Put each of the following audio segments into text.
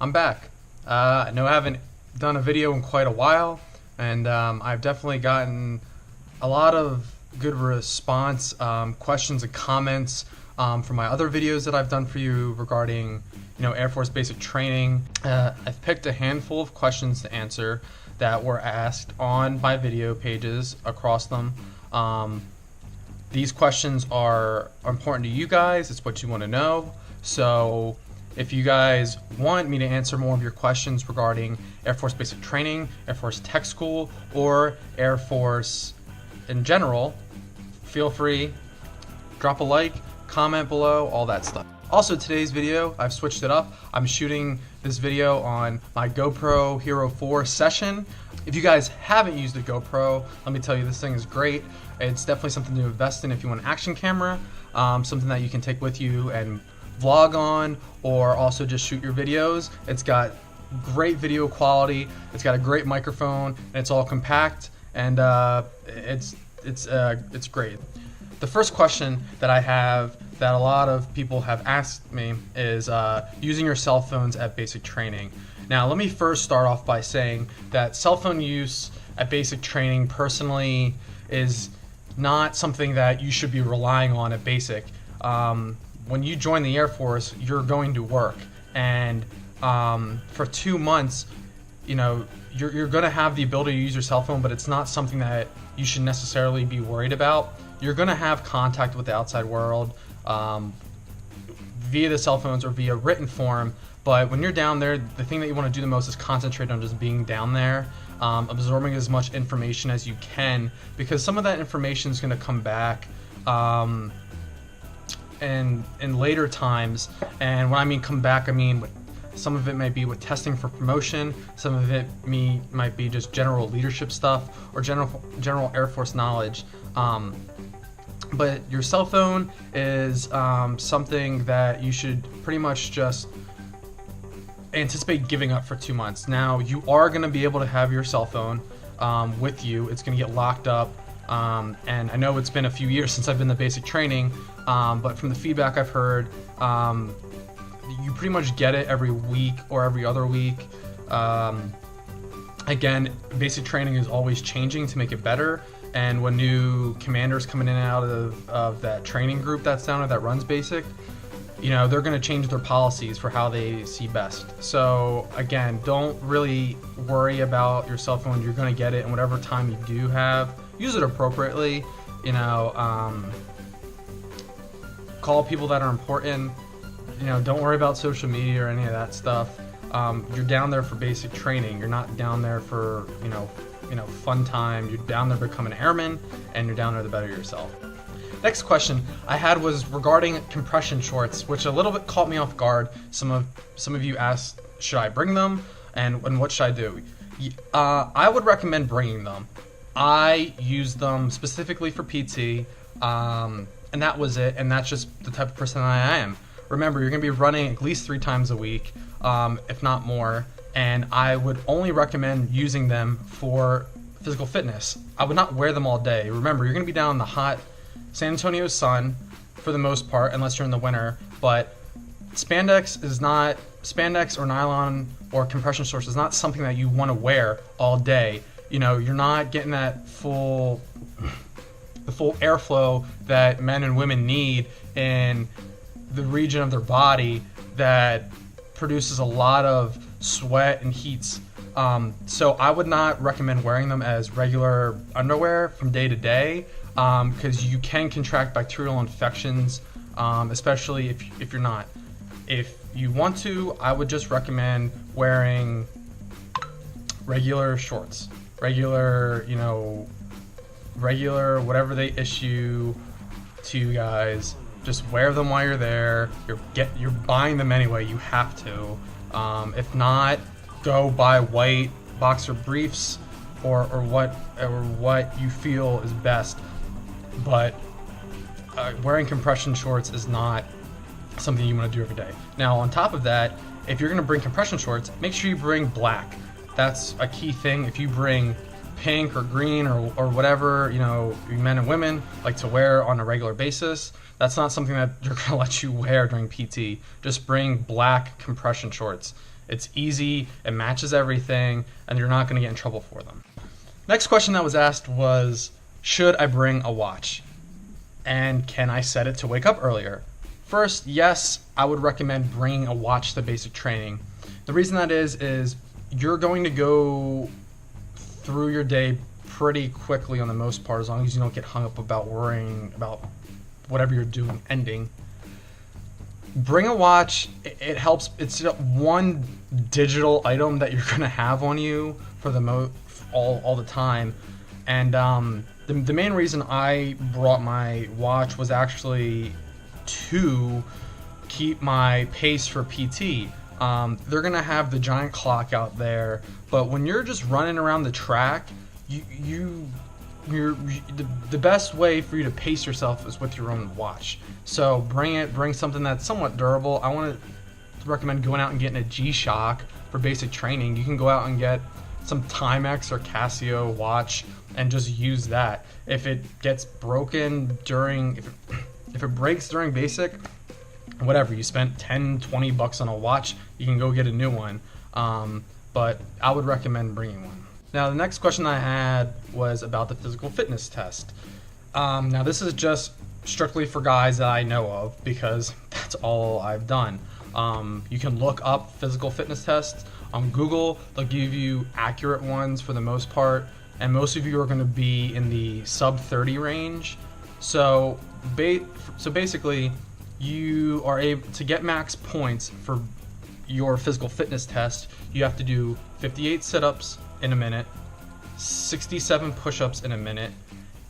I'm back. I know I haven't done a video in quite a while, and I've definitely gotten a lot of good response, questions and comments from my other videos that I've done for you regarding, Air Force basic training. I've picked a handful of questions to answer that were asked on my video pages across them. These questions are important to you guys. It's what you want to know. So if you guys want me to answer more of your questions regarding Air Force basic training, Air Force tech school, or Air Force in general, feel free, drop a like, comment below, all that stuff. Also, today's video, I've switched it up. I'm shooting this video on my GoPro Hero 4 session. If you guys haven't used a GoPro, let me tell you, this thing is great. It's definitely something to invest in if you want an action camera, something that you can take with you and vlog on, or also just shoot your videos. It's got great video quality, it's got a great microphone, and it's all compact, and it's great. The first question that I have that a lot of people have asked me is using your cell phones at basic training. Now, let me first start off by saying that cell phone use at basic training personally is not something that you should be relying on at basic. When you join the Air Force, you're going to work, and for 2 months, you're going to have the ability to use your cell phone, but it's not something that you should necessarily be worried about. You're going to have contact with the outside world via the cell phones or via written form, but when you're down there, the thing that you want to do the most is concentrate on just being down there, absorbing as much information as you can, because some of that information is going to come back and in later times. And when I mean come back, I mean some of it might be with testing for promotion, some of it might be just general leadership stuff or general Air Force knowledge. But your cell phone is something that you should pretty much just anticipate giving up for 2 months. Now, you are going to be able to have your cell phone with you. It's going to get locked up. And I know it's been a few years since I've been to basic training, but from the feedback I've heard, you pretty much get it every week or every other week. Again, basic training is always changing to make it better, and when new commanders coming in and out of that training group that's down there that runs basic, they're going to change their policies for how they see best. So again, don't really worry about your cell phone. You're going to get it, and whatever time you do have, use it appropriately. Call people that are important. Don't worry about social media or any of that stuff. You're down there for basic training. You're not down there for fun time. You're down there to become an airman, and you're down there to better yourself. Next question I had was regarding compression shorts, which a little bit caught me off guard. Some of you asked, should I bring them, and what should I do? I would recommend bringing them. I use them specifically for PT, and that was it. And that's just the type of person I am. Remember, you're going to be running at least 3 times a week, if not more, and I would only recommend using them for physical fitness. I would not wear them all day. Remember, you're going to be down in the hot San Antonio sun for the most part, unless you're in the winter, but spandex or nylon or compression shorts is not something that you want to wear all day. You're not getting that the full airflow that men and women need in the region of their body that produces a lot of sweat and heats. So I would not recommend wearing them as regular underwear from day to day, because you can contract bacterial infections, especially if you're not. If you want to, I would just recommend wearing regular shorts, regular whatever they issue to you guys. Just wear them while you're there. You're buying them anyway. You have to. If not, go buy white boxer briefs or what you feel is best. But wearing compression shorts is not something you want to do every day. Now, on top of that, if you're going to bring compression shorts, make sure you bring black. That's a key thing. If you bring pink or green or whatever, men and women like to wear on a regular basis, that's not something that you're going to let you wear during PT. Just bring black compression shorts. It's easy, it matches everything, and you're not going to get in trouble for them. Next question that was asked was, should I bring a watch? And can I set it to wake up earlier? First, yes, I would recommend bringing a watch to basic training. The reason that is you're going to go through your day pretty quickly on the most part, as long as you don't get hung up about worrying about whatever you're doing ending. Bring a watch. It helps. It's one digital item that you're going to have on you for the all the time. And the main reason I brought my watch was actually to keep my pace for PT. They're gonna have the giant clock out there, but when you're just running around the track, the best way for you to pace yourself is with your own watch. So bring something that's somewhat durable. I want to recommend going out and getting a G-Shock for basic training. You can go out and get some Timex or Casio watch and just use that. If it gets broken if it breaks during basic, whatever, you spent $10-20 on a watch, you can go get a new one. But I would recommend bringing one. Now the next question I had was about the physical fitness test. Now this is just strictly for guys that I know of, because that's all I've done. You can look up physical fitness tests on Google. They'll give you accurate ones for the most part, and most of you are going to be in the sub 30 range. So basically, you are able to get max points for your physical fitness test. You have to do 58 sit-ups in a minute, 67 push-ups in a minute.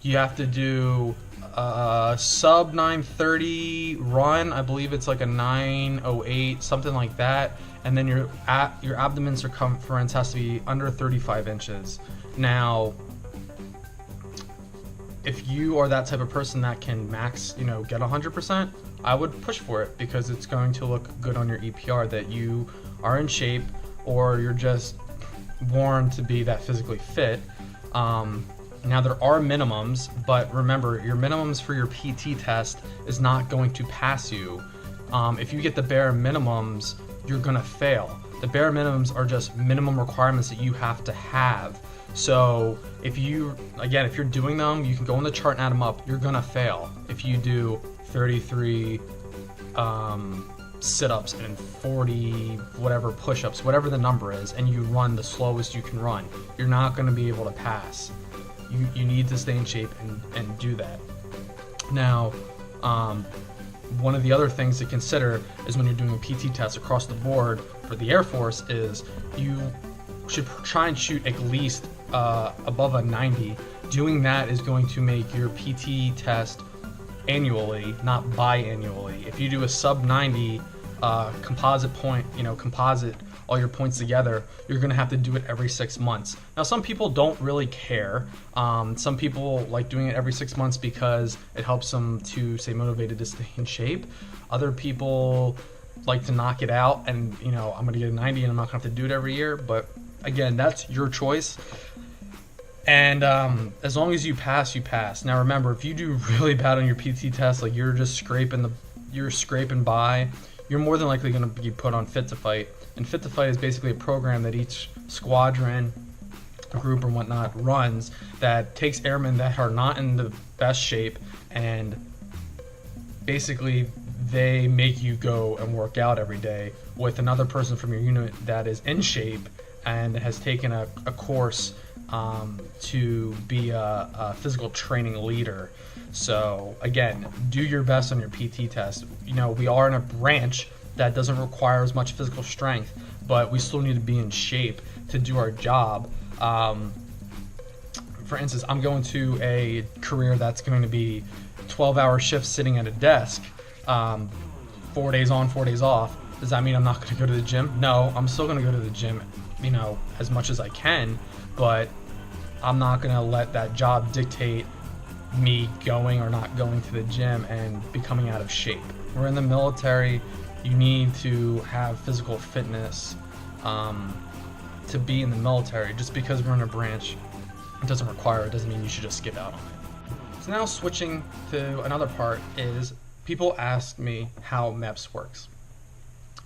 You have to do sub 930 run. I believe it's like a 908, something like that. And then your abdomen circumference has to be under 35 inches. Now, if you are that type of person that can max, get 100%, I would push for it, because it's going to look good on your EPR that you are in shape, or you're just born to be that physically fit. Now there are minimums, but remember, your minimums for your PT test is not going to pass you. If you get the bare minimums, you're gonna fail. The bare minimums are just minimum requirements that you have to have. So if you're doing them, you can go on the chart and add them up. You're gonna fail. If you do 33 sit-ups and 40 whatever push-ups, whatever the number is, and you run the slowest you can run, you're not gonna be able to pass. You need to stay in shape and do that. Now, one of the other things to consider is when you're doing a PT test across the board for the Air Force is you should try and shoot at least above a 90. Doing that is going to make your PT test annually, not biannually. If you do a sub 90 composite point, composite all your points together, you're gonna have to do it every 6 months. Now, some people don't really care. Some people like doing it every 6 months because it helps them to stay motivated to stay in shape. Other people like to knock it out and, I'm gonna get a 90 and I'm not gonna have to do it every year. But again, that's your choice. And as long as you pass, you pass. Now remember, if you do really bad on your PT test, like you're scraping by, you're more than likely going to be put on Fit to Fight. And Fit to Fight is basically a program that each squadron, group, or whatnot runs that takes airmen that are not in the best shape, and basically they make you go and work out every day with another person from your unit that is in shape and has taken a course to be a physical training leader. So again, do your best on your PT test. We are in a branch that doesn't require as much physical strength, but we still need to be in shape to do our job. For instance, I'm going to a career that's going to be 12-hour shifts sitting at a desk, 4 days on, 4 days off. Does that mean I'm not going to go to the gym? No, I'm still going to go to the gym, as much as I can, but I'm not going to let that job dictate me going or not going to the gym and becoming out of shape. We're in the military. You need to have physical fitness to be in the military. Just because we're in a branch, it doesn't require it, doesn't mean you should just skip out on it. So now switching to another part is people ask me how MEPS works.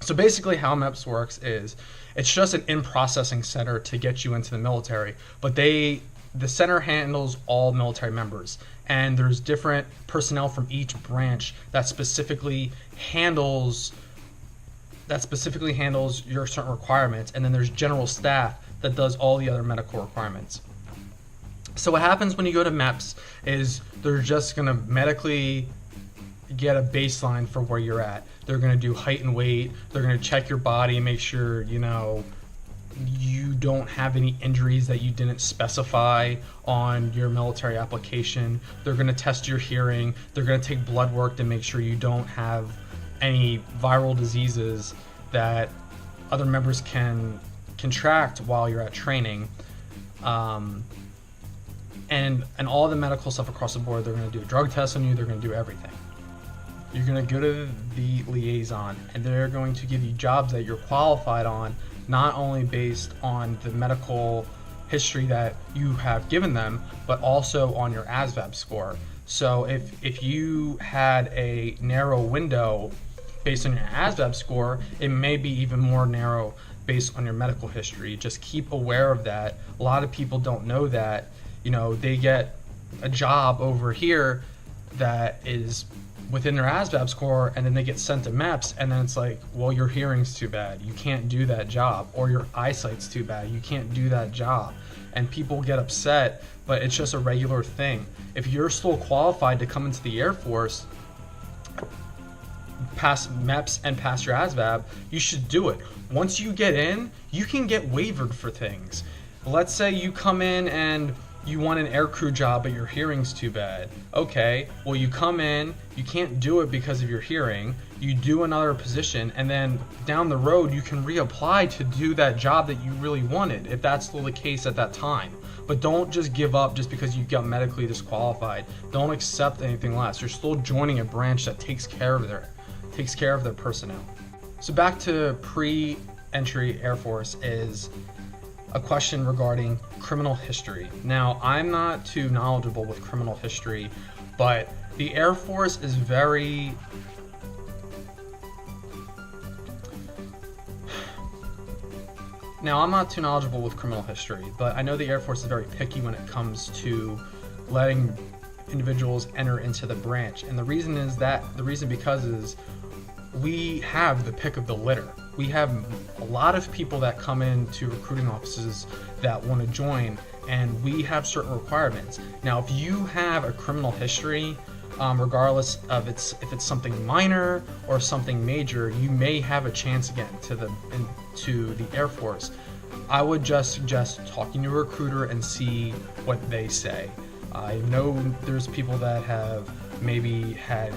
So basically how MEPS works is it's just an in-processing center to get you into the military, but the center handles all military members, and there's different personnel from each branch that specifically handles your certain requirements, and then there's general staff that does all the other medical requirements. So what happens when you go to MEPS is they're just going to medically get a baseline for where you're at. They're going to do height and weight. They're going to check your body and make sure, you don't have any injuries that you didn't specify on your military application. They're going to test your hearing. They're going to take blood work to make sure you don't have any viral diseases that other members can contract while you're at training. And all the medical stuff across the board. They're going to do a drug test on you. They're going to do everything. You're going to go to the liaison, and they're going to give you jobs that you're qualified on, not only based on the medical history that you have given them, but also on your ASVAB score. So if you had a narrow window based on your ASVAB score, it may be even more narrow based on your medical history. Just keep aware of that. A lot of people don't know that. They get a job over here that is within their ASVAB score, and then they get sent to MEPS, and then it's like, well, your hearing's too bad, you can't do that job, or your eyesight's too bad, you can't do that job. And people get upset, but it's just a regular thing. If you're still qualified to come into the Air Force, pass MEPS and pass your ASVAB, you should do it. Once you get in, you can get waivered for things. Let's say you come in and you want an aircrew job, but your hearing's too bad. Okay, well, you come in, you can't do it because of your hearing, you do another position, and then down the road you can reapply to do that job that you really wanted, if that's still the case at that time. But don't just give up just because you got medically disqualified. Don't accept anything less. You're still joining a branch that takes care of their personnel. So back to pre-entry Air Force is a question regarding criminal history. Now, I'm not too knowledgeable with criminal history, but the Air Force is very I'm not too knowledgeable with criminal history, but I know the Air Force is very picky when it comes to letting individuals enter into the branch. And the reason because we have the pick of the litter. We have a lot of people that come into recruiting offices that want to join, and we have certain requirements. Now, if you have a criminal history, regardless of if it's something minor or something major, you may have a chance again to the Air Force. I would just suggest talking to a recruiter and see what they say. I know there's people that have maybe had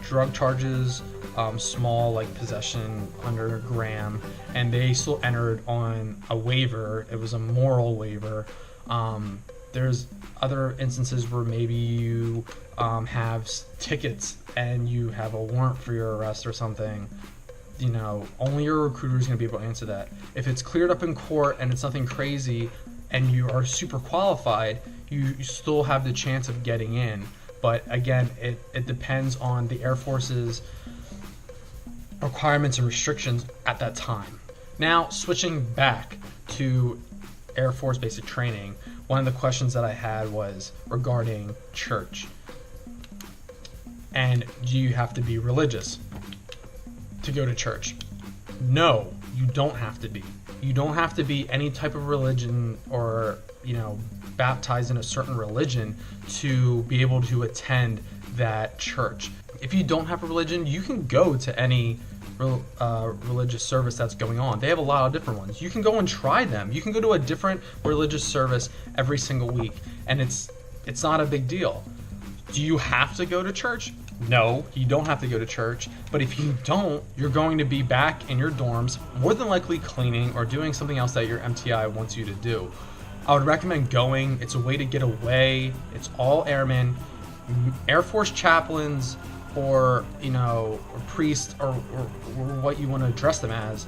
drug charges, small like possession under a gram, and they still entered on a waiver. It was a moral waiver. There's other instances where maybe you have tickets and you have a warrant for your arrest or something. Only your recruiter is going to be able to answer that. If it's cleared up in court and it's nothing crazy and you are super qualified, you still have the chance of getting in. But again, it depends on the Air Force's requirements and restrictions at that time. Now, switching back to Air Force basic training, one of the questions that I had was regarding church. And do you have to be religious to go to church? No, you don't have to be. You don't have to be any type of religion or, baptized in a certain religion to be able to attend that church. If you don't have a religion, you can go to any religious service that's going on. They have a lot of different ones. You can go and try them. You can go to a different religious service every single week, and it's not a big deal. Do you have to go to church? No, you don't have to go to church. But if you don't, you're going to be back in your dorms, more than likely cleaning or doing something else that your MTI wants you to do. I would recommend going. It's a way to get away. It's all airmen, Air Force chaplains, or or priests, or what you want to address them as.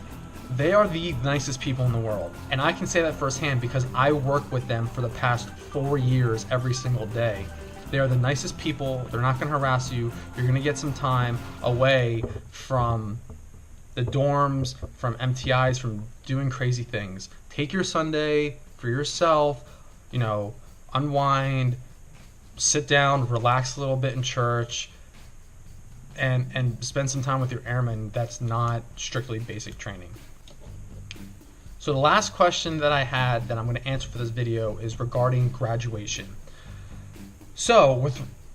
They are the nicest people in the world, and I can say that firsthand because I work with them for the past 4 years every single day. They are the nicest people. They're not going to harass you. You're going to get some time away from the dorms, from MTIs, from doing crazy things. Take your Sunday for yourself, unwind, sit down, relax a little bit in church, and spend some time with your airmen. That's not strictly basic training. So the last question that I had that I'm going to answer for this video is regarding graduation. So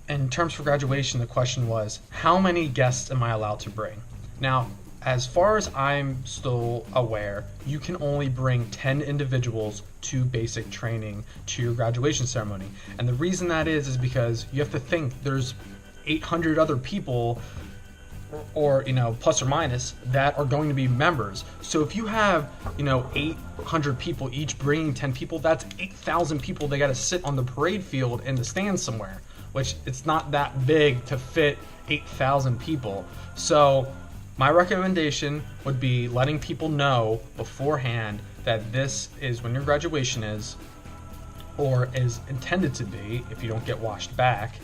in terms for graduation, the question was, how many guests am I allowed to bring? Now, as far as I'm still aware, you can only bring 10 individuals to basic training to your graduation ceremony. And the reason that is because you have to think there's 800 other people, or plus or minus, that are going to be members. So if you have 800 people each bringing 10 people, that's 8,000 people. They got to sit on the parade field in the stands somewhere, which it's not that big to fit 8,000 people. So my recommendation would be letting people know beforehand that this is when your graduation is, or is intended to be if you don't get washed back,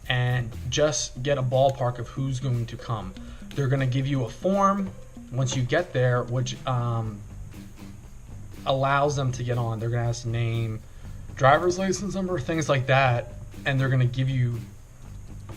and just get a ballpark of who's going to come. They're going to give you a form once you get there, which allows them to get on. They're going to ask name, driver's license number, things like that, and they're going to give you,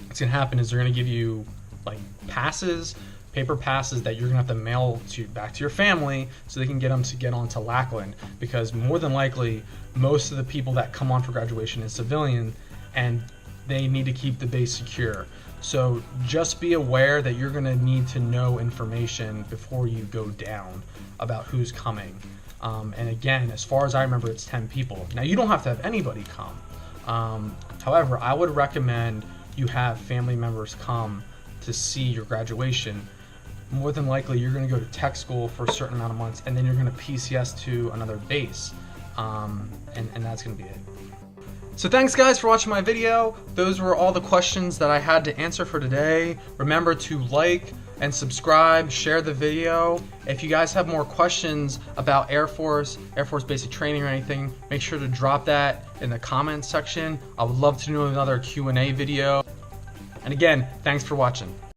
what's going to happen is they're going to give you like passes, paper passes that you're going to have to mail back to your family so they can get them to get on to Lackland, because more than likely most of the people that come on for graduation is civilian, and they need to keep the base secure. So just be aware that you're going to need to know information before you go down about who's coming. And again, as far as I remember, it's 10 people. Now, you don't have to have anybody come. However, I would recommend you have family members come to see your graduation. More than likely, you're going to go to tech school for a certain amount of months, and then you're going to PCS to another base. And that's going to be it. So thanks guys for watching my video. Those were all the questions that I had to answer for today. Remember to like and subscribe, share the video. If you guys have more questions about Air Force basic training or anything, make sure to drop that in the comments section. I would love to do another Q&A video. And again, thanks for watching.